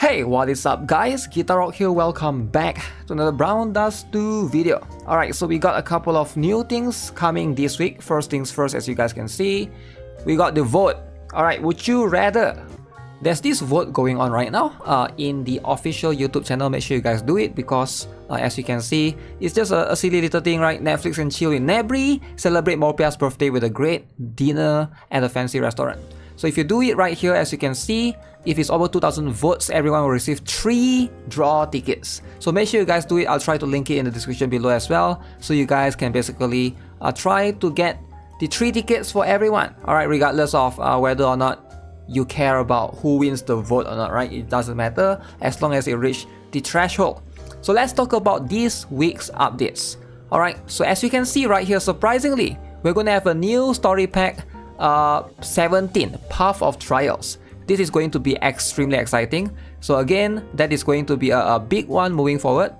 Hey, what is up guys? GuitarRock here, welcome back to another Brown Dust 2 video. Alright, so we got a couple of new things coming this week. First things first, as you guys can see, we got the vote. Alright, would you rather? There's this vote going on right now in the official YouTube channel. Make sure you guys do it because as you can see, it's just a silly little thing, right? Netflix and chill with Nebri, celebrate Morpia's birthday with a great dinner at a fancy restaurant. So if you do it right here, as you can see, if it's over 2,000 votes, everyone will receive 3 draw tickets. So make sure you guys do it. I'll try to link it in the description below as well, so you guys can basically try to get the 3 tickets for everyone. Alright, regardless of whether or not you care about who wins the vote or not, right? It doesn't matter as long as it reach the threshold. So let's talk about this week's updates. Alright, so as you can see right here, surprisingly, we're gonna have a new story pack 17, Path of Trials. This is going to be extremely exciting. So again, that is going to be a big one moving forward.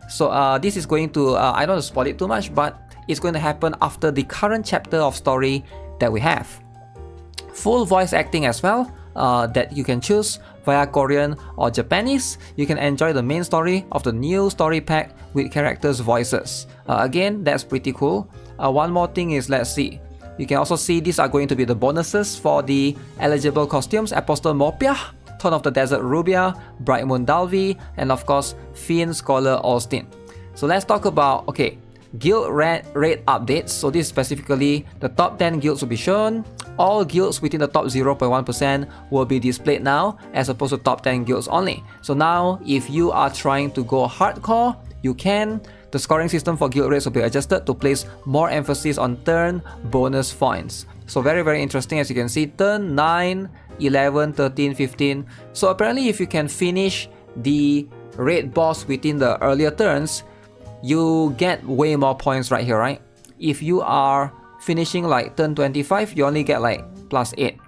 So this is going to, I don't want to spoil it too much, but it's going to happen after the current chapter of story that we have. Full voice acting as well, that you can choose via Korean or Japanese. You can enjoy the main story of the new story pack with characters' voices. Again, that's pretty cool. One more thing is, let's see. You can also see these are going to be the bonuses for the eligible costumes: Apostle Morpeah, Throne of the Desert Rubia, Bright Moon Dalvi, and of course Fiend Scholar Austin. So let's talk about, okay, guild rate updates. So this specifically, the top 10 guilds will be shown. All guilds within the top 0.1% will be displayed now, as opposed to top 10 guilds only. So now, if you are trying to go hardcore, you can. The scoring system for guild rates will be adjusted to place more emphasis on turn bonus points. So very interesting. As you can see, turn 9, 11, 13, 15. So apparently if you can finish the raid boss within the earlier turns, you get way more points right here, right? If you are finishing like turn 25, you only get like +8.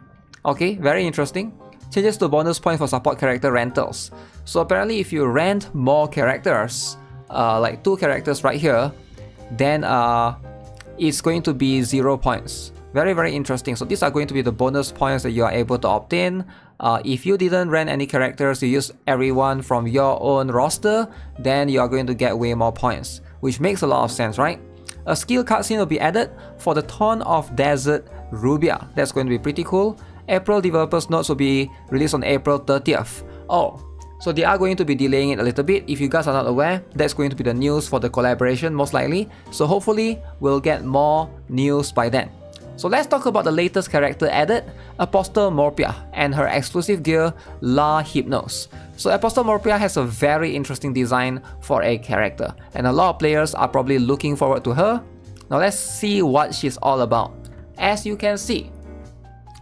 Okay, very interesting. Changes to bonus points for support character rentals. So apparently if you rent more characters, like 2 characters right here, then it's going to be 0 points. Very interesting. So these are going to be the bonus points that you are able to obtain. If you didn't rent any characters, you use everyone from your own roster, then you are going to get way more points, which makes a lot of sense, right? A skill cutscene will be added for the Throne of Desert Rubia. That's going to be pretty cool. April developers notes will be released on April 30th. Oh, so they are going to be delaying it a little bit. If you guys are not aware, that's going to be the news for the collaboration most likely. So hopefully we'll get more news by then. So let's talk about the latest character added, Apostle Morpeah, and her exclusive gear, La Hypnos. So Apostle Morpeah has a very interesting design for a character, and a lot of players are probably looking forward to her. Now let's see what she's all about. As you can see,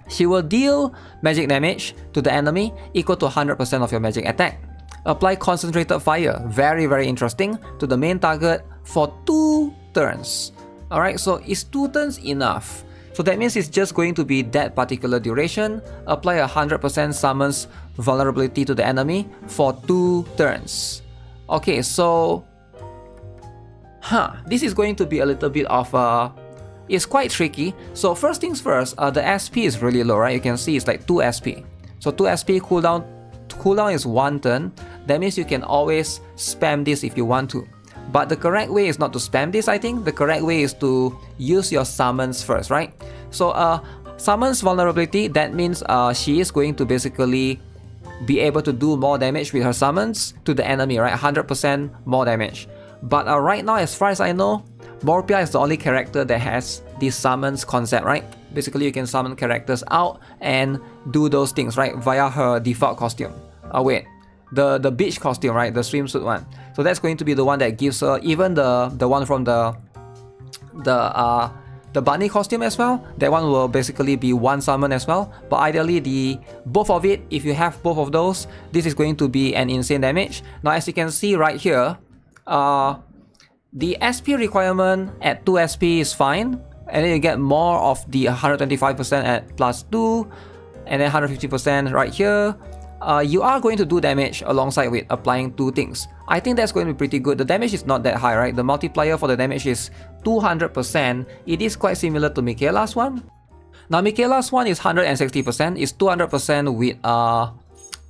she will deal magic damage to the enemy equal to 100% of your magic attack. Apply concentrated fire, very interesting, to the main target for 2 turns. Alright, so is 2 turns enough? So that means it's just going to be that particular duration. Apply 100% summons vulnerability to the enemy for 2 turns. Okay, so this is going to be a little bit of it's quite tricky. So first things first, the SP is really low, right? You can see it's like 2 SP. So 2 SP cooldown is 1 turn. That means you can always spam this if you want to. But the correct way is not to spam this, I think. The correct way is to use your summons first, right? So summons vulnerability, that means she is going to basically be able to do more damage with her summons to the enemy, right? 100% more damage. But right now, as far as I know, Morpia is the only character that has this summons concept, right? Basically, you can summon characters out and do those things, right? Via her default costume. Wait, the beach costume, right? The swimsuit one. So that's going to be the one that gives her, even the one from the bunny costume as well. That one will basically be 1 summon as well. But ideally, both of it, if you have both of those, this is going to be an insane damage. Now, as you can see right here, the SP requirement at 2 SP is fine, and then you get more of the 125% at +2, and then 150% right here. You are going to do damage alongside with applying 2 things. I think that's going to be pretty good. The damage is not that high, right? The multiplier for the damage is 200%. It is quite similar to Michaela's one. Now Michaela's one is 160%, it's 200% with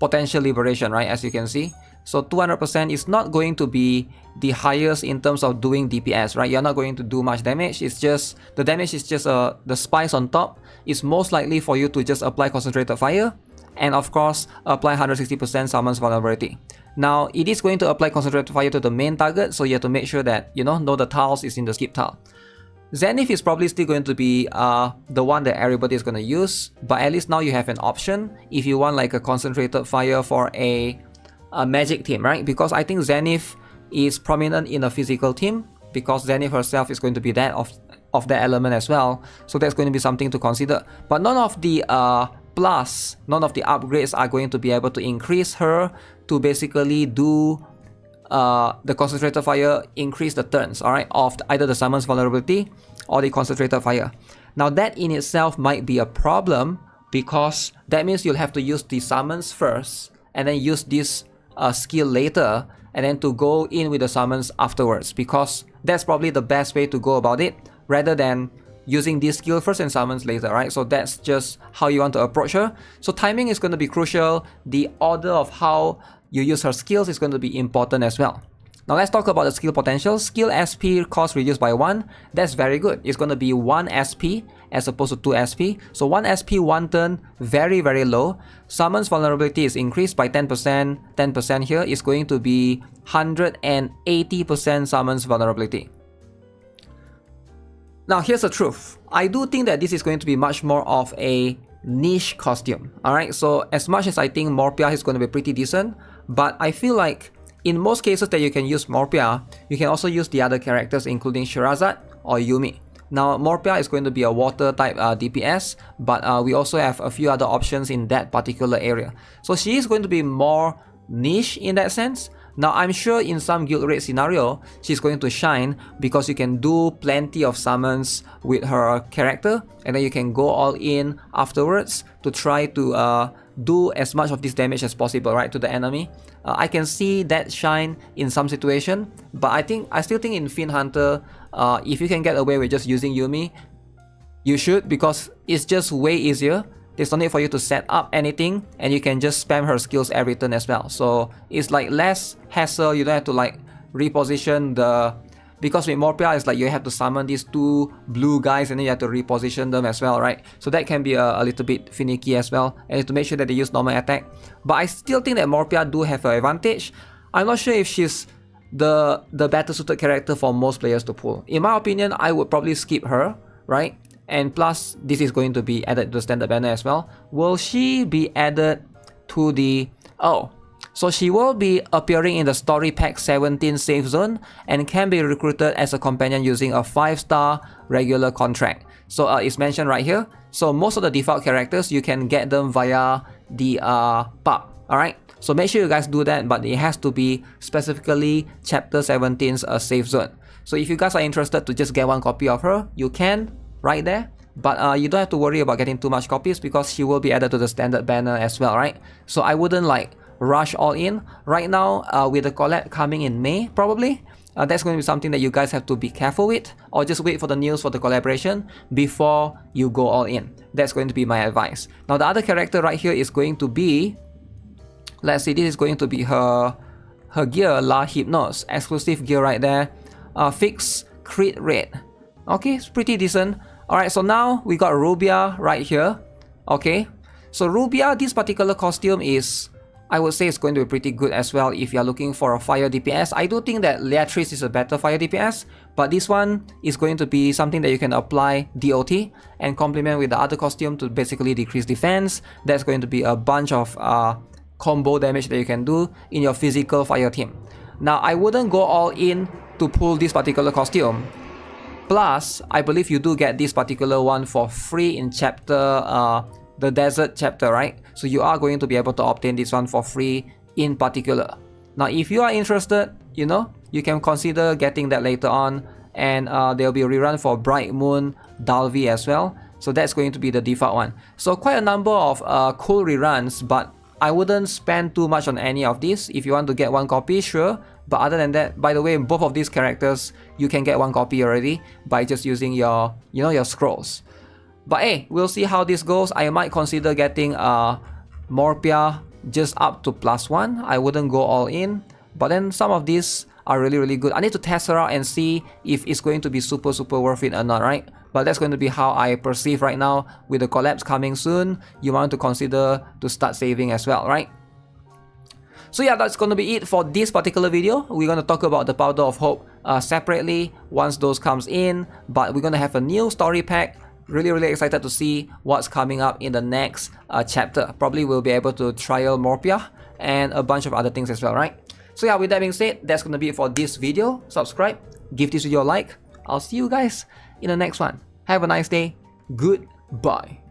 potential liberation, right? As you can see. So 200% is not going to be the highest in terms of doing DPS, right? You're not going to do much damage. It's just, the damage is just the spice on top. It's most likely for you to just apply concentrated fire and of course apply 160% summons vulnerability. Now it is going to apply concentrated fire to the main target, so you have to make sure that, you know the tiles is in the skip tile. Zenith is probably still going to be the one that everybody is going to use, but at least now you have an option if you want like a concentrated fire for a magic team, right? Because I think Zenith is prominent in a physical team, because Zenith herself is going to be that of that element as well, so that's going to be something to consider. But none of the none of the upgrades are going to be able to increase her to basically do the concentrated fire, increase the turns, alright, of either the summons vulnerability or the concentrated fire. Now that in itself might be a problem, because that means you'll have to use the summons first and then use this skill later, and then to go in with the summons afterwards, because that's probably the best way to go about it, rather than using this skill first and summons later, right? So that's just how you want to approach her. So timing is going to be crucial. The order of how you use her skills is going to be important as well. Now let's talk about the skill potential. Skill SP cost reduced by 1. That's very good. It's going to be 1 SP as opposed to 2 SP. So 1 SP, 1 turn, very, very low. Summons vulnerability is increased by 10%. 10% here is going to be 180% summons vulnerability. Now here's the truth. I do think that this is going to be much more of a niche costume. Alright, so as much as I think Morpia is going to be pretty decent, but I feel like in most cases that you can use Morpia, you can also use the other characters including Shirazad or Yumi. Now Morpia is going to be a water type DPS, but we also have a few other options in that particular area. So she is going to be more niche in that sense. Now I'm sure in some guild raid scenario, she's going to shine because you can do plenty of summons with her character, and then you can go all in afterwards to try to do as much of this damage as possible, right, to the enemy. I can see that shine in some situation, but I still think in Fiend Hunter, if you can get away with just using Yumi, you should, because it's just way easier. There's no need for you to set up anything, and you can just spam her skills every turn as well. So it's like less hassle. You don't have to like reposition the, because with Morpia it's like you have to summon these 2 blue guys and then you have to reposition them as well, right? So that can be a little bit finicky as well, and you have to make sure that they use normal attack. But I still think that Morpia do have an advantage. I'm not sure if she's the better suited character for most players to pull. In my opinion, I would probably skip her, right? And plus, this is going to be added to the standard banner as well. Will she be added to the... Oh, so she will be appearing in the Story Pack 17 Safe Zone and can be recruited as a companion using a 5-star regular contract. So it's mentioned right here. So most of the default characters, you can get them via the pub, alright? So make sure you guys do that, but it has to be specifically Chapter 17's Safe Zone. So if you guys are interested to just get 1 copy of her, you can, right there, but you don't have to worry about getting too much copies because she will be added to the standard banner as well, right? So I wouldn't like rush all in right now with the collab coming in May probably. That's going to be something that you guys have to be careful with, or just wait for the news for the collaboration before you go all in. That's going to be my advice. Now the other character right here is going to be, let's see, this is going to be her gear, La Hypnos, exclusive gear right there. Fixed crit rate. Okay, it's pretty decent. Alright, so now we got Rubia right here. Okay, so Rubia, this particular costume is, I would say it's going to be pretty good as well if you're looking for a fire DPS. I do think that Leatrice is a better fire DPS, but this one is going to be something that you can apply DOT and complement with the other costume to basically decrease defense. That's going to be a bunch of combo damage that you can do in your physical fire team. Now, I wouldn't go all in to pull this particular costume. Plus, I believe you do get this particular one for free in chapter, the desert chapter, right? So you are going to be able to obtain this one for free in particular. Now, if you are interested, you know, you can consider getting that later on, and there will be a rerun for Bright Moon Dalvi as well. So that's going to be the default one. So quite a number of cool reruns, but I wouldn't spend too much on any of these. If you want to get 1 copy, sure. But other than that, by the way, both of these characters, you can get 1 copy already by just using your, your scrolls. But hey, we'll see how this goes. I might consider getting Morpia just up to +1. I wouldn't go all in, but then some of these are really good. I need to test her out and see if it's going to be super worth it or not, right? But that's going to be how I perceive right now. With the collabs coming soon, you want to consider to start saving as well, right? So yeah, that's going to be it for this particular video. We're going to talk about the Powder of Hope separately once those comes in, but we're going to have a new story pack. Really excited to see what's coming up in the next chapter. Probably we'll be able to trial Morpia and a bunch of other things as well, right? So yeah, with that being said, that's going to be it for this video. Subscribe, give this video a like. I'll see you guys in the next one. Have a nice day. Goodbye.